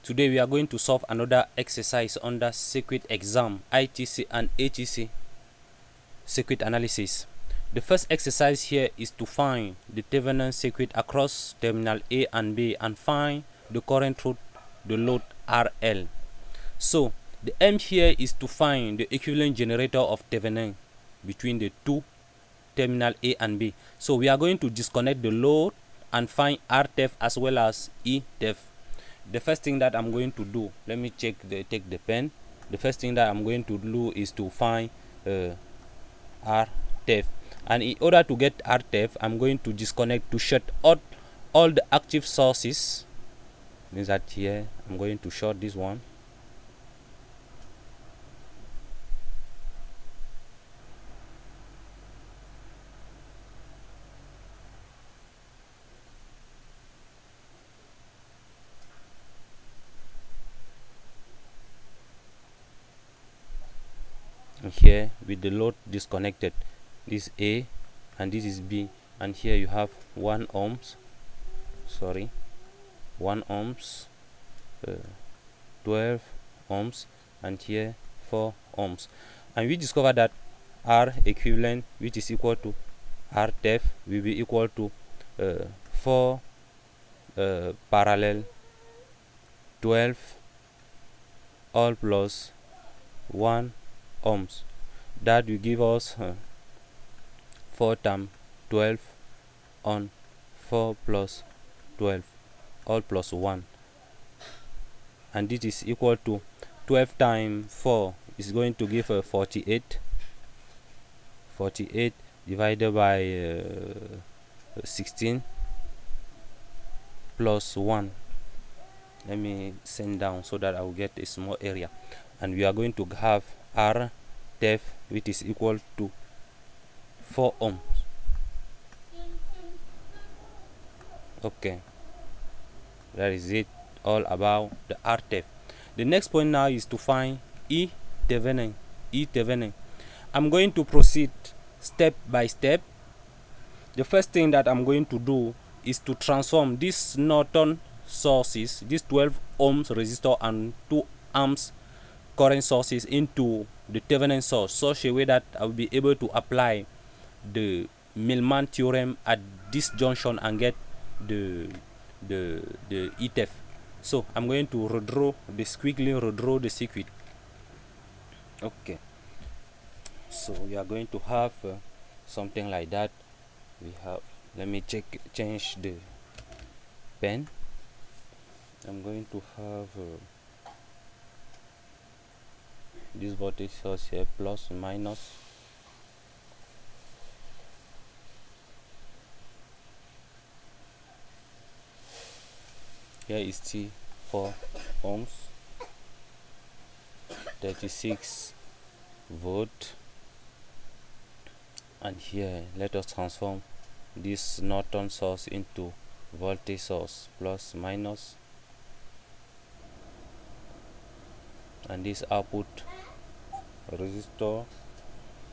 Today we are going to solve another exercise under circuit exam, ITC and ATC circuit analysis. The first exercise here is to find the Thevenin circuit across terminal A and B and find the current through the load RL. So the aim here is to find the equivalent generator of Thevenin between the two terminal A and B. So we are going to disconnect the load and find RTEV as well as ETEV. The first thing that I'm going to do, let me take the pen. The first thing that I'm going to do is to find RTEV, and in order to get RTEV, I'm going to disconnect to shut out all the active sources. Means that here I'm going to short this one. Here with the load disconnected, this A and this is B, and here you have 1 ohms, 12 ohms, and here 4 ohms, and we discover that R equivalent, which is equal to RTEV, will be equal to 4 parallel 12 all plus 1 ohms. That will give us 4 times 12 on 4 plus 12 all plus 1, and this is equal to 12 times 4 is going to give 48 divided by 16 plus 1. Let me send down so that I will get a small area, and we are going to have RTEV, which is equal to 4 ohms. Okay, that is it all about the RTEV. The next point now is to find Thevenin. I'm going to proceed step by step. The first thing that I'm going to do is to transform this Norton sources, this 12 ohms resistor and 2 amps current sources, into the Thevenin source, such a way that I will be able to apply the Millman theorem at this junction and get the ETEV. So I'm going to quickly redraw the circuit. Okay, so we are going to have something like that. We have, let me change the pen. I'm going to have this voltage source here, plus minus, here is 4 ohms, 36 volt, and here let us transform this Norton source into voltage source, plus minus, and this output resistor,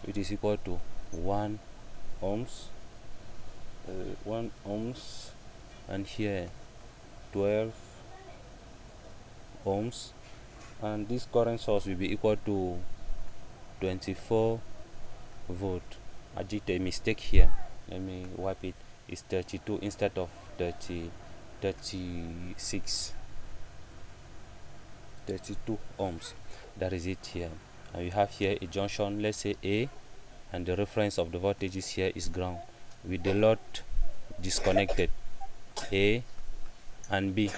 which is equal to 1 ohms, and here 12 ohms, and this current source will be equal to 24 volt. I did a mistake here, let me wipe it. It's 32 instead of 36. 32 ohms. That is it here. And we have here a junction, let's say A, and the reference of the voltages here is ground, with the load disconnected, A and B.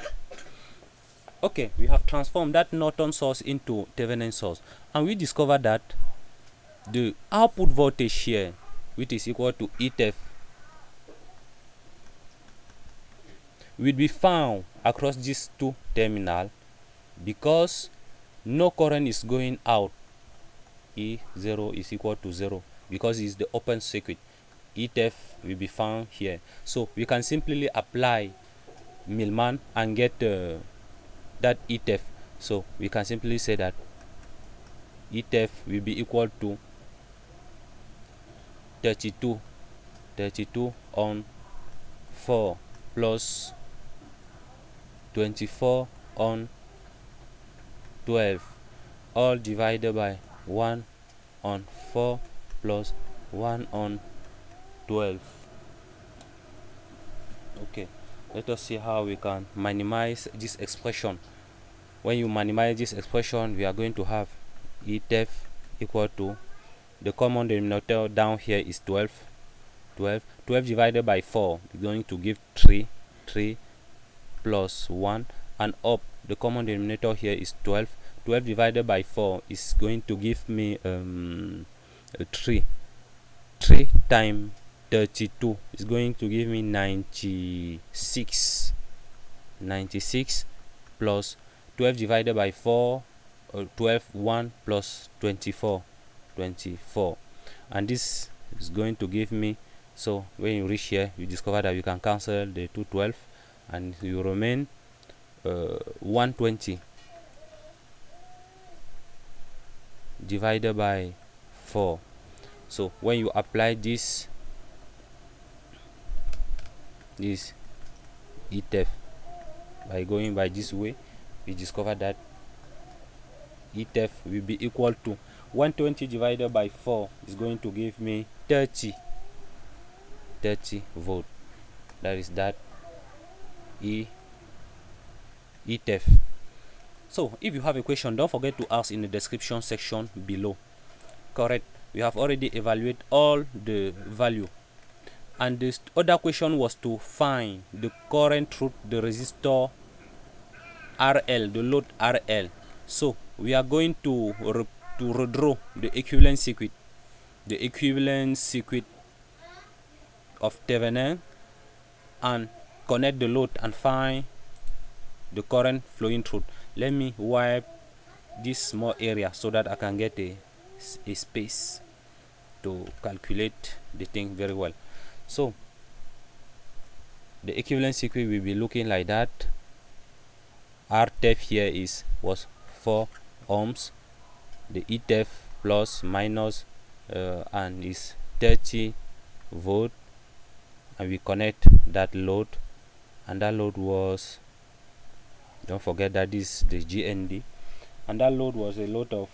Okay, we have transformed that Norton source into Thevenin source, and we discover that the output voltage here, which is equal to ETEV, will be found across these two terminals because no current is going out. E0 is equal to 0 because it's the open circuit. ETEV will be found here, so we can simply apply Millman and get that ETEV. So we can simply say that ETEV will be equal to 32 on 4 plus 24 on 12 all divided by 1 on 4 plus 1 on 12. Okay, let us see how we can minimize this expression. When you minimize this expression, we are going to have ETF equal to, the common denominator down here is 12 divided by 4 is going to give 3 plus 1, and up the common denominator here is 12 divided by 4 is going to give me 3 times 32 is going to give me 96 plus 12 divided by 4 12 1 plus 24, and this is going to give me, so when you reach here you discover that you can cancel the 212 and you remain 120 divided by 4. So when you apply this ETF by going by this way, we discover that ETF will be equal to 120 divided by 4 is going to give me 30 volt. That is that ETF. So if you have a question, don't forget to ask in the description section below. Correct, we have already evaluated all the value, and this other question was to find the current through the resistor RL, the load RL. So we are going to redraw the equivalent circuit of Thevenin and connect the load and find the current flowing through. Let me wipe this small area so that I can get a space to calculate the thing very well. So the equivalent circuit will be looking like that. RTF here was 4 ohms. The ETF plus minus and is 30 volt, and we connect that load, and that load was, don't forget that this is the GND, and that load was a load of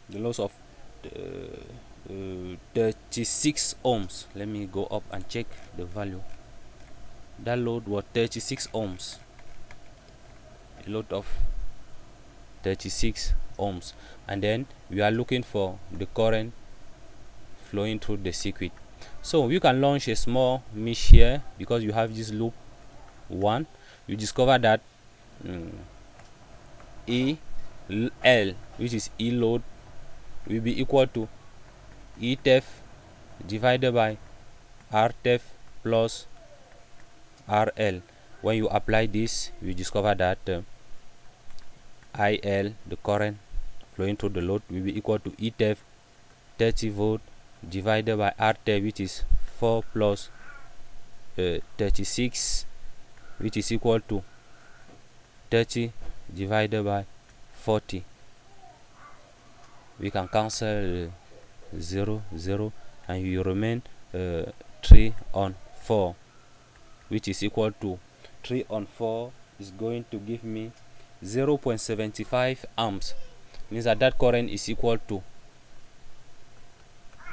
the loss of 36 ohms. Let me go up and check the value. That load was 36 ohms, a load of 36 ohms, and then we are looking for the current flowing through the circuit. So you can launch a small mesh here because you have this loop 1. You discover that EL, which is E load, will be equal to ETF divided by RTF plus RL. When you apply this, you discover that IL, the current flowing through the load, will be equal to ETF 30 volt divided by RTF, which is 4 plus 36, which is equal to 30 divided by 40. We can cancel 0 and you remain 3 on 4, which is equal to 3 on 4 is going to give me 0.75 amps. Means that current is equal to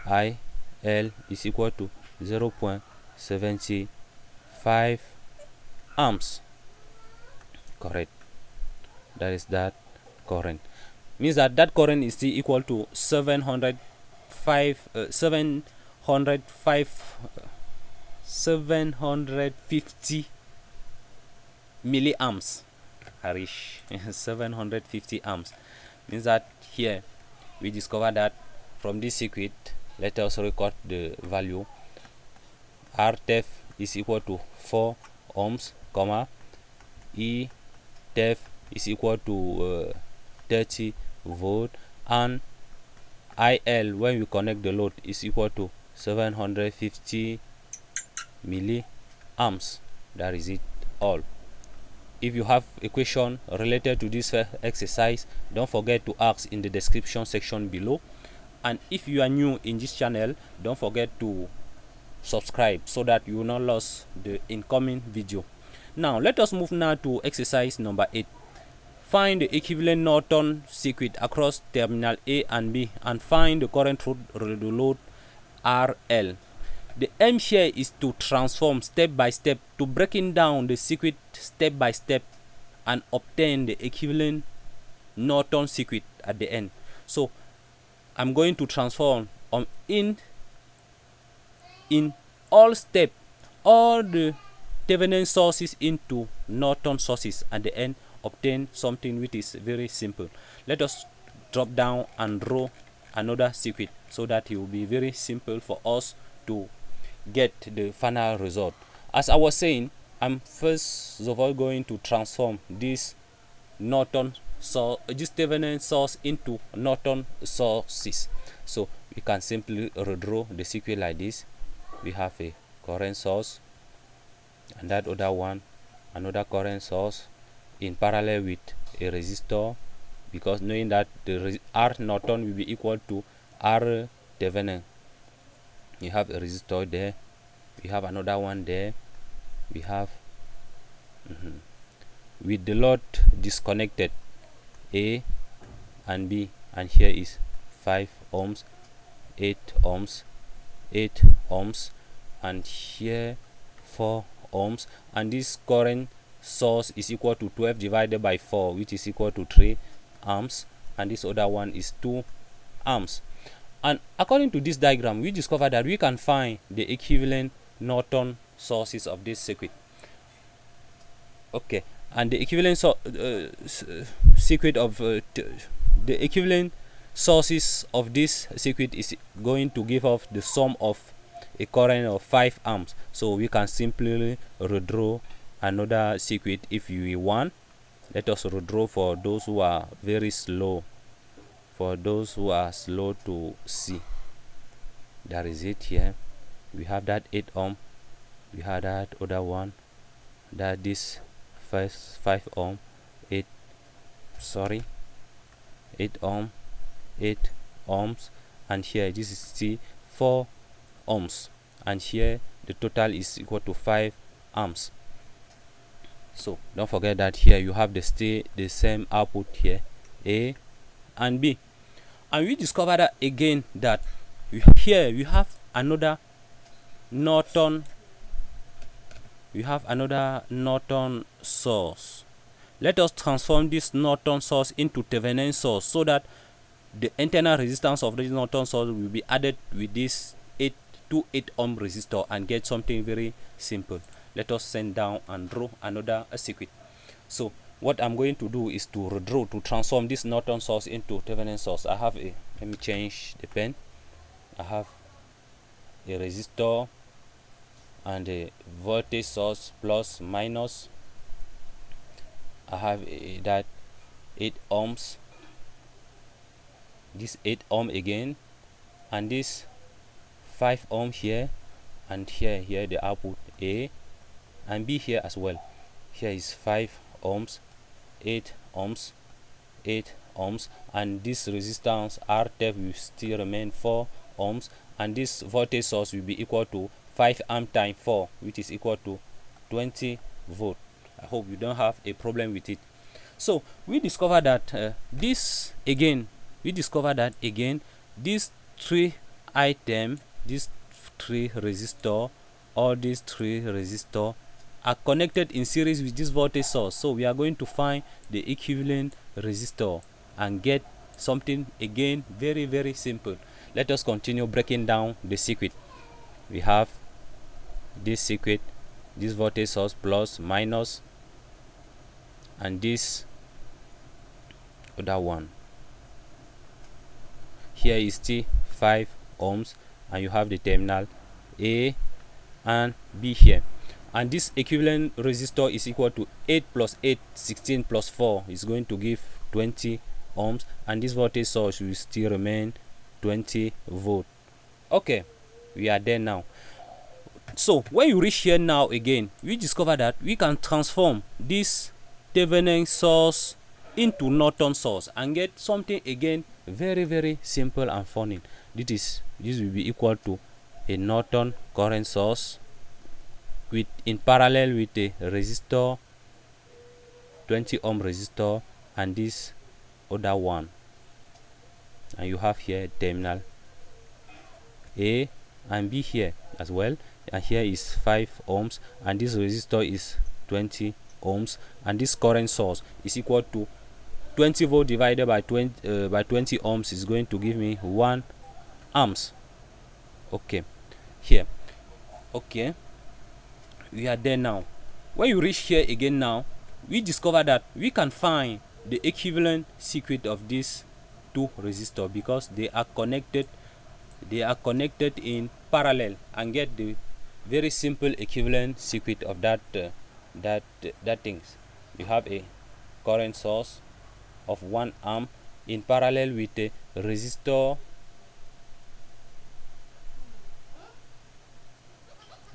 IL is equal to 0.75 amps. Correct, that is that current. Means that current is still equal to 750 milliamps. Harish 750 amps. Means that here we discover that from this circuit, let us record the value. RTF is equal to 4 ohms, comma, ETF is equal to 30 volt, and IL, when we connect the load, is equal to 750 milliamps. That is it all. If you have a question related to this exercise, don't forget to ask in the description section below. And if you are new in this channel, don't forget to subscribe so that you will not lose the incoming video. Now let us move now to exercise number 8. Find the equivalent Norton circuit across terminal A and B and find the current through the load RL. The aim here is to transform step by step to breaking down the circuit step by step and obtain the equivalent Norton circuit at the end. So I'm going to transform in all steps all the Thevenin sources into Norton sources at the end, obtain something which is very simple. Let us drop down and draw another circuit so that it will be very simple for us to get the final result. As I was saying, I'm first of all going to transform this Norton this Thevenin source into Norton sources. So we can simply redraw the circuit like this. We have a current source and that other one another current source in parallel with a resistor, because knowing that the R Norton will be equal to R Thevenin. You have a resistor there, we have another one there, we have with the load disconnected A and B, and here is 5 ohms, 8 ohms, 8 ohms, and here 4 ohms, and this current source is equal to 12 divided by 4, which is equal to 3 amps, and this other one is 2 amps. And according to this diagram, we discover that we can find the equivalent Norton sources of this circuit. Okay, and the equivalent circuit of the equivalent sources of this circuit is going to give off the sum of a current of 5 amps. So we can simply redraw another circuit if we want. Let us redraw for those who are very slow. For those who are slow to see, that is it here. We have that 8 ohm, we have that other one, that this 5 ohm, 8 ohm, 8 ohms, and here this is 4 ohms, and here the total is equal to 5 amps. So don't forget that here you have the same output here, A and B. And we discover that again that here we have another Norton, source. Let us transform this Norton source into Thévenin source so that the internal resistance of this Norton source will be added with this 8 ohm resistor and get something very simple. Let us send down and draw another circuit. So what I'm going to do is to redraw, to transform this Norton source into Thévenin source. I have a, let me change the pen. I have a resistor and a voltage source plus minus. I have that 8 ohms, this 8 ohm again, and this 5 ohm here, and here the output A and B here as well. Here is 5 ohms, 8 ohms, 8 ohms, and this resistance RTEV will still remain 4 ohms, and this voltage source will be equal to 5 amp times 4, which is equal to 20 volt. I hope you don't have a problem with it. So we discover that these 3 items, these 3 resistors, all these 3 resistors are connected in series with this voltage source. So we are going to find the equivalent resistor and get something again very, very simple. Let us continue breaking down the circuit. We have this circuit, this voltage source plus minus, and this other one. Here is 5 ohms, and you have the terminal A and B here, and this equivalent resistor is equal to 8 plus 8, 16 plus 4 is going to give 20 ohms, and this voltage source will still remain 20 volt. Okay, we are there now. So when you reach here now again, we discover that we can transform this Thevenin source into Norton source and get something again very, very simple and funny. This will be equal to a Norton current source in parallel with a resistor, 20 ohm resistor, and this other one, and you have here terminal A and B here as well, and here is 5 ohms, and this resistor is 20 ohms, and this current source is equal to 20 volt divided by 20 ohms is going to give me 1 amps. Okay, here, okay, we are there now. When you reach here again now, we discover that we can find the equivalent circuit of these two resistors because they are connected in parallel, and get the very simple equivalent circuit of that things. You have a current source of 1 amp in parallel with a resistor,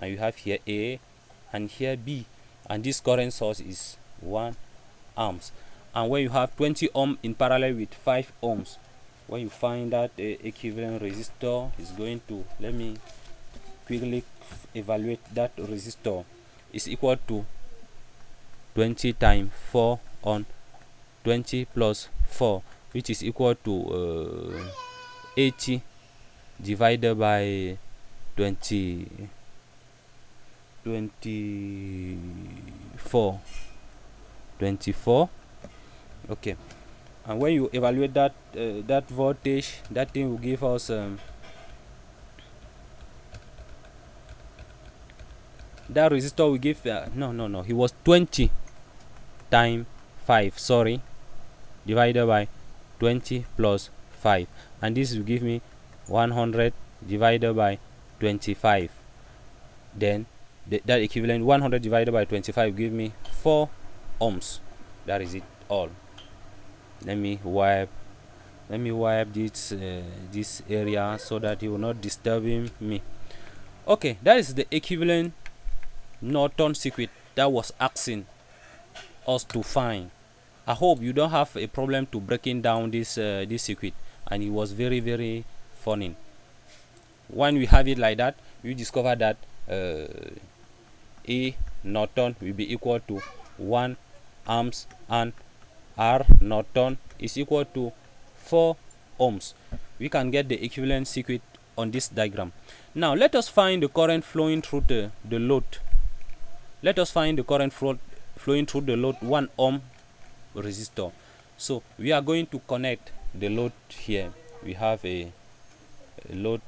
and you have here A and here B, and this current source is 1 amps. And when you have 20 ohm in parallel with 5 ohms, when you find that equivalent resistor is going to, let me quickly evaluate that resistor, is equal to 20 times 4 on 20 plus 4, which is equal to 80 divided by 24. Okay, and when you evaluate that that voltage, that thing will give us that resistor will give no, it was 20 times 5, sorry, divided by 20 plus 5, and this will give me 100 divided by 25. Then that equivalent 100 divided by 25 give me 4 ohms. That is it all. Let me wipe this this area so that it will not disturb me. Okay, that is the equivalent Norton circuit that was asking us to find. I hope you don't have a problem to breaking down this this circuit, and it was very, very funny. When we have it like that, you discover that A Norton will be equal to 1 amps, and R Norton is equal to 4 ohms. We can get the equivalent circuit on this diagram. Now let us find the current flowing through the load. Let us find the current flowing through the load 1 ohm resistor. So we are going to connect the load here. We have a load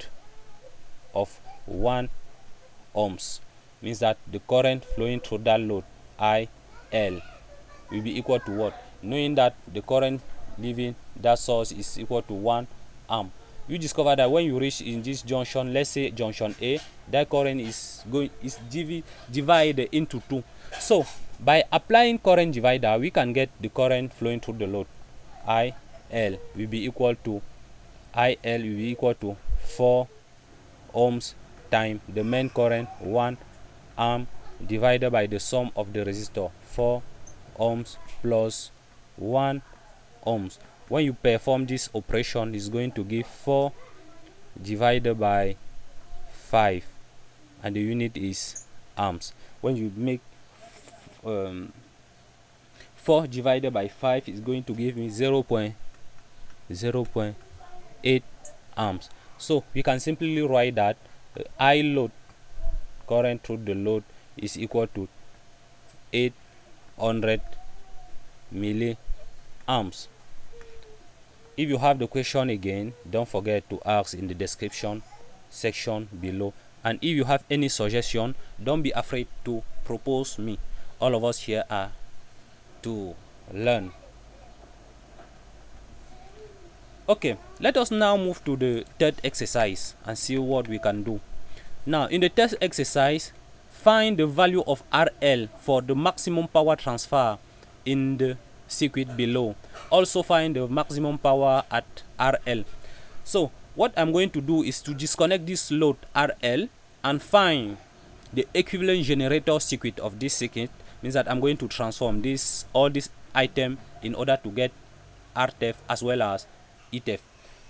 of 1 ohms, means that the current flowing through that load, IL, will be equal to what? Knowing that the current leaving that source is equal to 1 amp, you discover that when you reach in this junction, let's say junction A, that current is divided into 2. So by applying current divider, we can get the current flowing through the load. IL will be equal to 4 ohms times the main current 1 amp divided by the sum of the resistor, 4 ohms plus 1 ohms. When you perform this operation, is going to give 4 divided by 5, and the unit is amps. When you make 4 divided by 5, is going to give me 0.8 amps. So we can simply write that I load, current through the load, is equal to 800 milliamps. If you have the question again, don't forget to ask in the description section below. And if you have any suggestion, don't be afraid to propose me. All of us here are to learn. Okay, let us now move to the third exercise and see what we can do. Now in the third exercise, find the value of RL for the maximum power transfer in the circuit below. Also find the maximum power at RL. So what I'm going to do is to disconnect this load RL and find the equivalent generator circuit of this circuit. Means that I'm going to transform all this item in order to get RTEF as well as ETEF.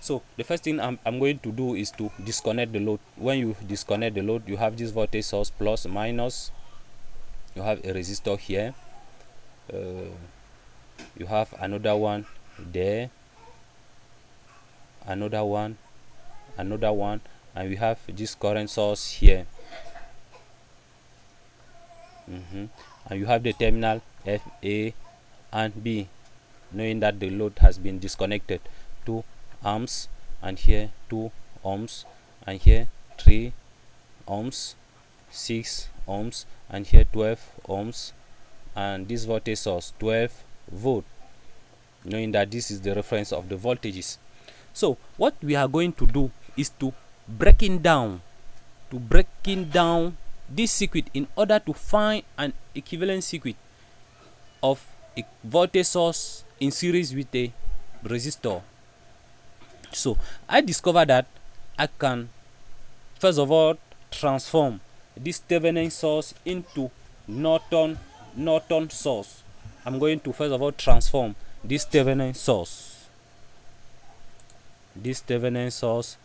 So the first thing I'm going to do is to disconnect the load. When you disconnect the load, you have this voltage source plus minus you have a resistor here, you have another one there, another one, and we have this current source here. And you have the terminal F, A and B, knowing that the load has been disconnected, 2 ohms, and here 2 ohms, and here 3 ohms, 6 ohms, and here 12 ohms, and this voltage source 12 volt, knowing that this is the reference of the voltages. So what we are going to do is to breaking down this circuit in order to find an equivalent circuit of a voltage source in series with a resistor. So I discovered that I can first of all transform this Thevenin source into Norton source. I'm going to first of all transform this Thevenin source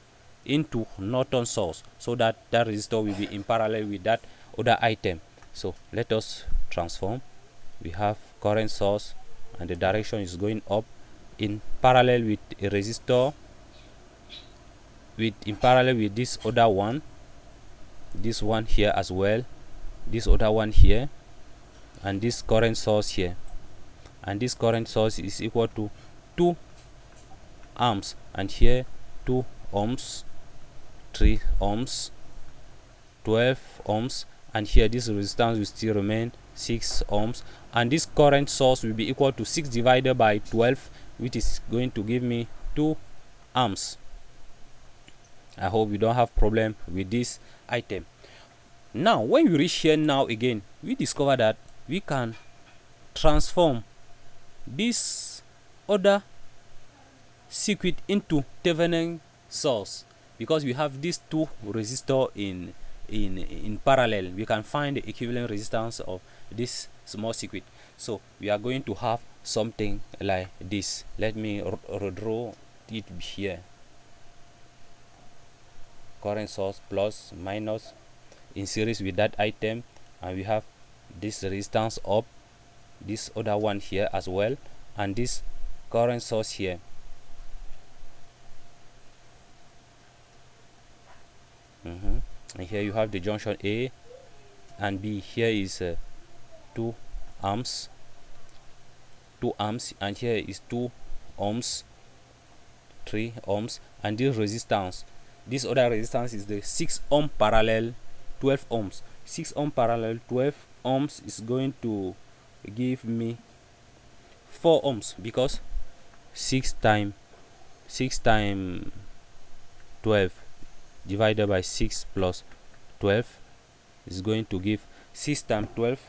into Norton source, so that that resistor will be in parallel with that other item. So let us transform. We have current source and the direction is going up in parallel with a resistor, in parallel with this other one, this one here as well, this other one here, and this current source here, and this current source is equal to 2 ohms, and here 2 ohms, 3 ohms, 12 ohms, and here this resistance will still remain 6 ohms, and this current source will be equal to 6 divided by 12, which is going to give me 2 amps. I hope you don't have problem with this item. Now when we reach here now again, we discover that we can transform this other circuit into Thevenin source, because we have these two resistors in parallel. We can find the equivalent resistance of this small circuit. So we are going to have something like this. Let me redraw it here. Current source plus minus in series with that item, and we have this resistance up, this other one here as well, and this current source here. And here you have the junction A and B. Here is 2 amps, and here is 2 ohms, 3 ohms, and this resistance, this other resistance is the 6 ohm parallel 12 ohms. 6 ohm parallel 12 ohms is going to give me 4 ohms, because 6 times 12 divided by 6 plus 12 is going to give 6 times 12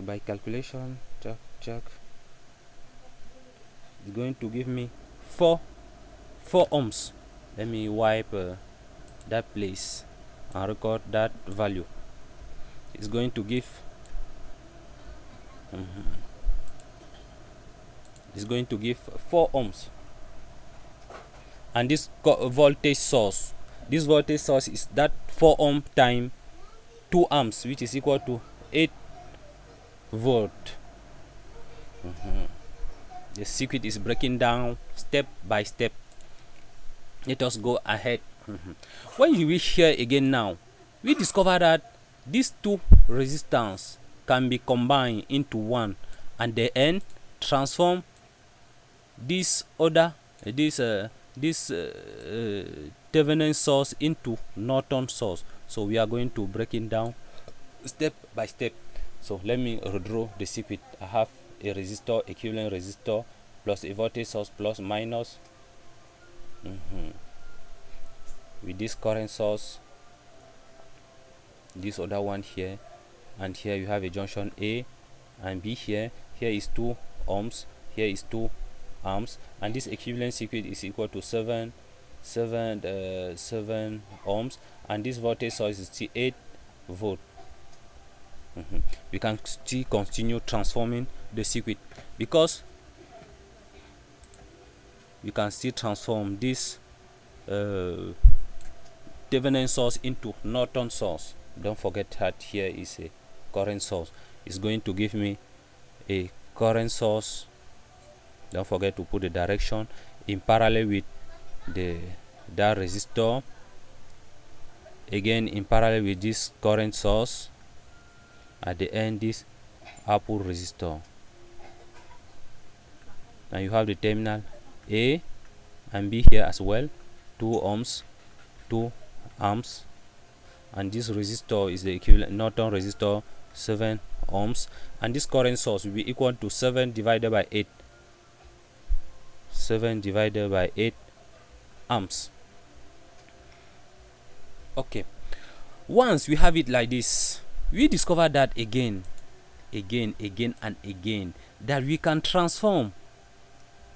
by calculation, check, it's going to give me 4 ohms. Let me wipe that place and record that value. It's going to give it's going to give 4 ohms. And this voltage source, is that 4 ohm times 2 amps, which is equal to 8 volt. The circuit is breaking down step by step. Let us go ahead. When you reach here again now, we discover that these two resistance can be combined into one, and then transform this Thevenin source into Norton source. So we are going to break it down step by step. So let me redraw the circuit. I have a resistor, equivalent resistor, plus a voltage source plus minus with this current source, this other one here, and here you have a junction A and B. Here is 2 ohms, here is 2 amps, and this equivalent circuit is equal to 7 ohms, and this voltage source is 8 volt. We can still continue transforming the circuit, because we can still transform this Thevenin source into Norton source. don't forget that here is a current source. It's going to give me a current source. Don't forget to put the direction in parallel with that resistor, again in parallel with this current source, at the end this output resistor. Now you have the terminal A and B here as well, 2 ohms, 2 amps, and this resistor is the equivalent Norton resistor, 7 ohms, and this current source will be equal to 7 divided by 8, 7 divided by 8 amps. Okay, once we have it like this, we discover that again and again, that we can transform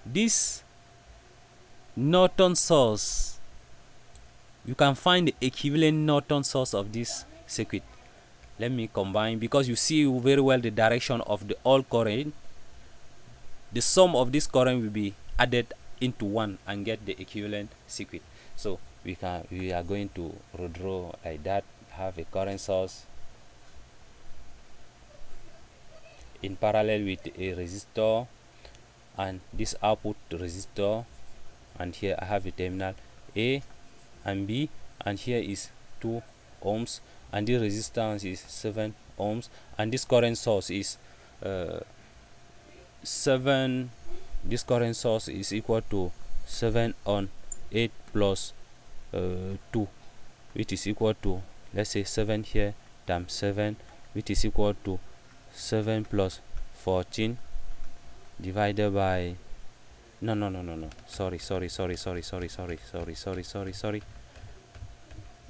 this Norton source. You can find the equivalent Norton source of this circuit. Let me combine, because you see very well the direction of the all current. The sum of this current will be added into one and get the equivalent circuit. So we are going to redraw like that. Have a current source in parallel with a resistor and this output resistor, and here I have a terminal A and B, and here is 2 ohms, and this resistance is 7 ohms, and this current source is 7. This current source is equal to 7 on 8 plus 2, which is equal to, let's say 7 here times 7, which is equal to 7 plus 14 divided by sorry,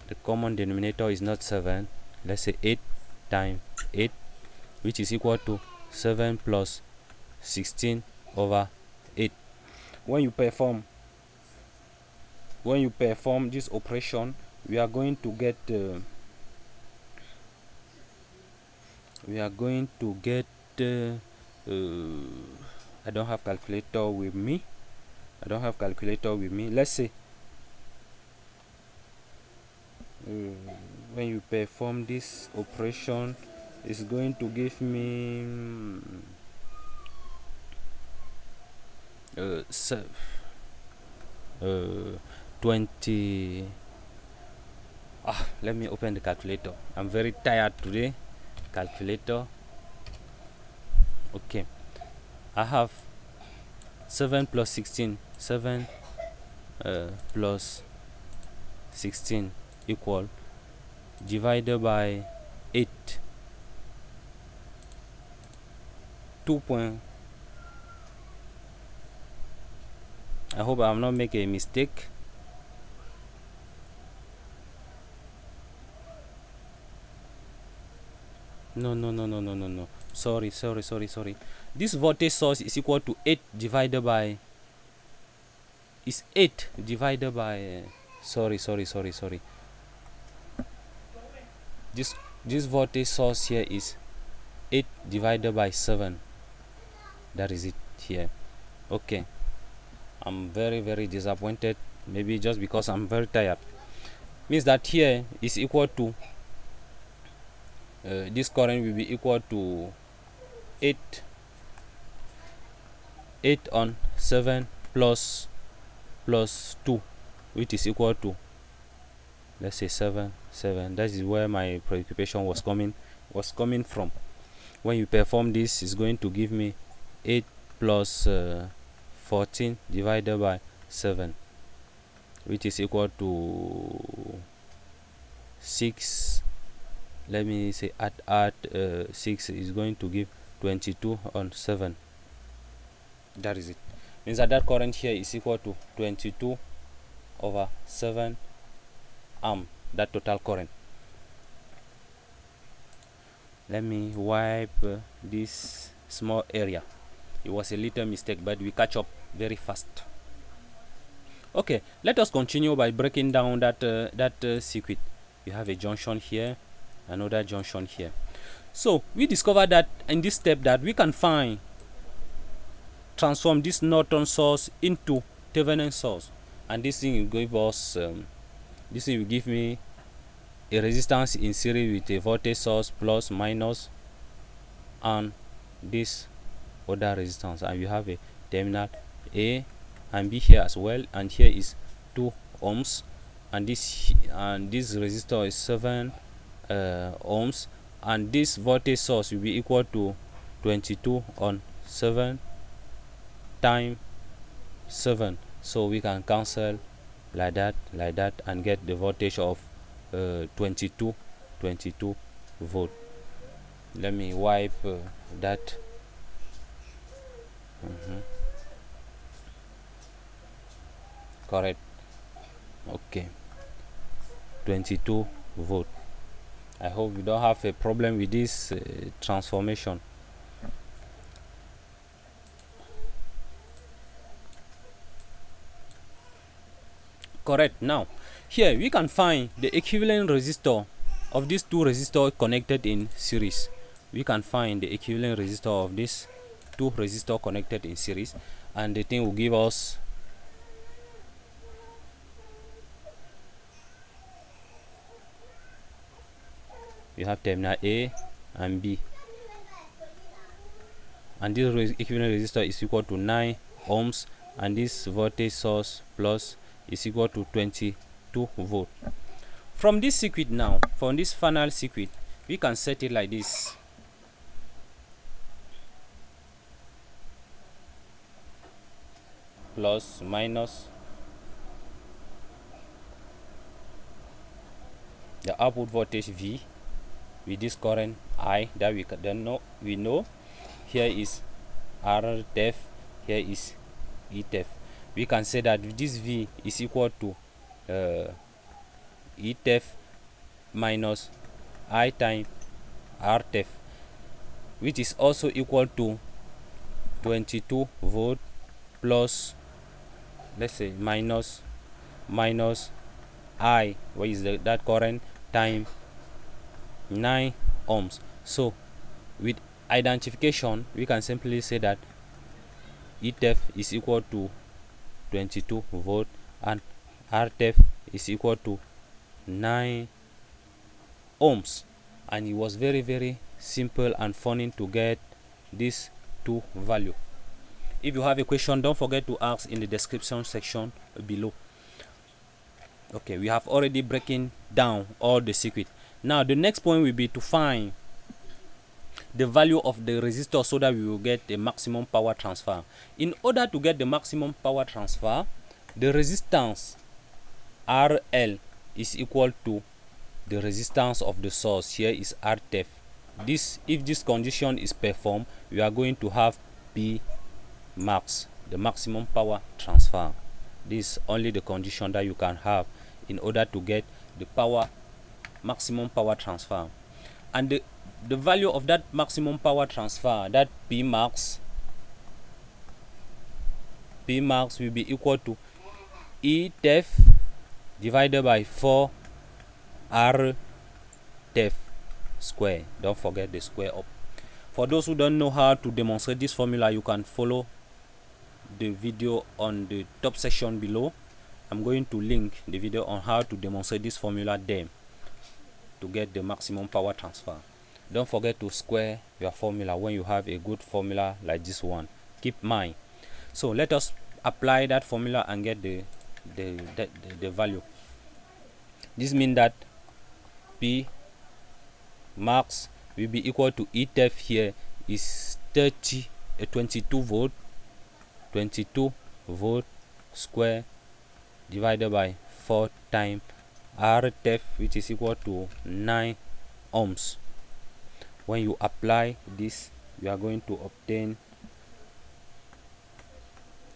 the common denominator is not 7. Let's say 8 times 8, which is equal to 7 plus 16 over 8. When you perform this operation, we are going to get I don't have calculator with me. Let's say when you perform this operation, it's going to give me 20. Let me open the calculator. I'm very tired today. Calculator. Okay, I have 7 plus 16. 7 plus 16 equal, divided by 8, 2. I hope I'm not making a mistake. No. Sorry. This voltage source is equal to 8 divided by, is 8 divided by sorry. This voltage source here is 8 divided by 7. That is it here. Okay, I'm very disappointed, maybe just because I'm very tired. Means that here is equal to this current will be equal to 8 on 7 plus 2, which is equal to, let's say 7. That is where my preoccupation was coming from. When you perform this, it's going to give me 8 plus 14 divided by 7, which is equal to 6. Let me say add 6 is going to give 22 on 7. That is it. Means that current here is equal to 22 over 7 amp, that total current. Let me wipe this small area. It was a little mistake, but we catch up very fast. Okay, let us continue by breaking down that circuit. You have a junction here, another junction here. So we discovered that in this step that we can transform this Norton source into Thevenin source, and this thing will give us this thing will give me a resistance in series with a voltage source plus minus and this other resistance, and you have a terminal A and B here as well, and here is 2 ohms, and this resistor is 7 ohms, and this voltage source will be equal to 22 on 7 times 7, so we can cancel like that and get the voltage of 22 volt. Let me wipe that. Correct. Okay, 22 volt. I hope you don't have a problem with this transformation. Correct. Now here we can find the equivalent resistor of these two resistors connected in series. We can find the equivalent resistor of these two resistors connected in series, and the thing will give us you have terminal A and B, and this equivalent resistor is equal to 9 ohms, and this voltage source plus is equal to 22 volt. From this circuit now, from this final circuit, we can set it like this. Plus minus the output voltage V with this current I that we know. Here is RTEV, here is ETEV. We can say that this V is equal to ETEV minus I times RTEV, which is also equal to 22 volt plus, let's say, minus I, what is that current, time 9 ohms. So with identification, we can simply say that ETEV is equal to 22 volt and RTEV is equal to 9 ohms, and it was very simple and funny to get these two value. If you have a question, don't forget to ask in the description section below. Okay, we have already breaking down all the circuit. Now the next point will be to find the value of the resistor so that we will get the maximum power transfer. In order to get the maximum power transfer, the resistance RL is equal to the resistance of the source. Here is RTEV. If this condition is performed, we are going to have Pmax, the maximum power transfer. This is only the condition that you can have in order to get the maximum power transfer. And the value of that maximum power transfer, that Pmax will be equal to ETEV divided by 4 RTEV square. Don't forget the square up. For those who don't know how to demonstrate this formula, you can follow the video on the top section below. I'm going to link the video on how to demonstrate this formula there to get the maximum power transfer. Don't forget to square your formula when you have a good formula like this one. Keep mind. So let us apply that formula and get the value. This means that Pmax will be equal to ETEV here is 22 volt square divided by 4 times RTEV, which is equal to 9 ohms. When you apply this, you are going to obtain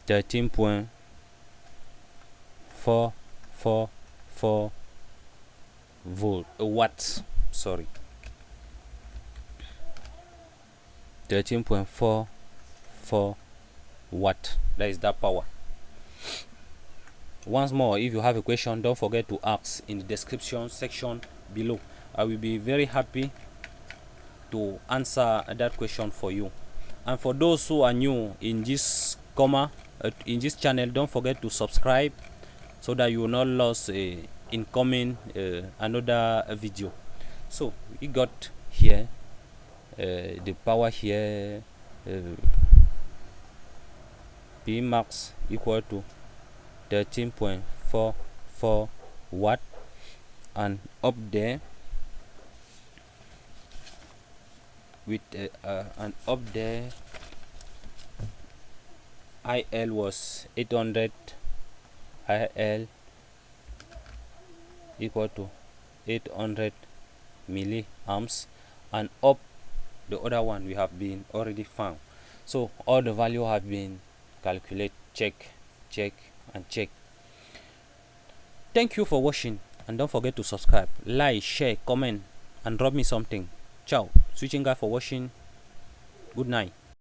13.444 watts. Sorry, 13.44 watt. That is that power. Once more, if you have a question, don't forget to ask in the description section below. I will be very happy to answer that question for you. And for those who are new in this channel, don't forget to subscribe so that you will not lose in coming another video. So we got here the power here, Pmax equal to 13.44 watt, and up there with IL was 800, IL equal to 800 milliamps, and up the other one we have been already found. So all the value have been calculated. Check and check. Thank you for watching, and don't forget to subscribe, like, share, comment, and drop me something. Ciao. Switching guy for watching. Good night.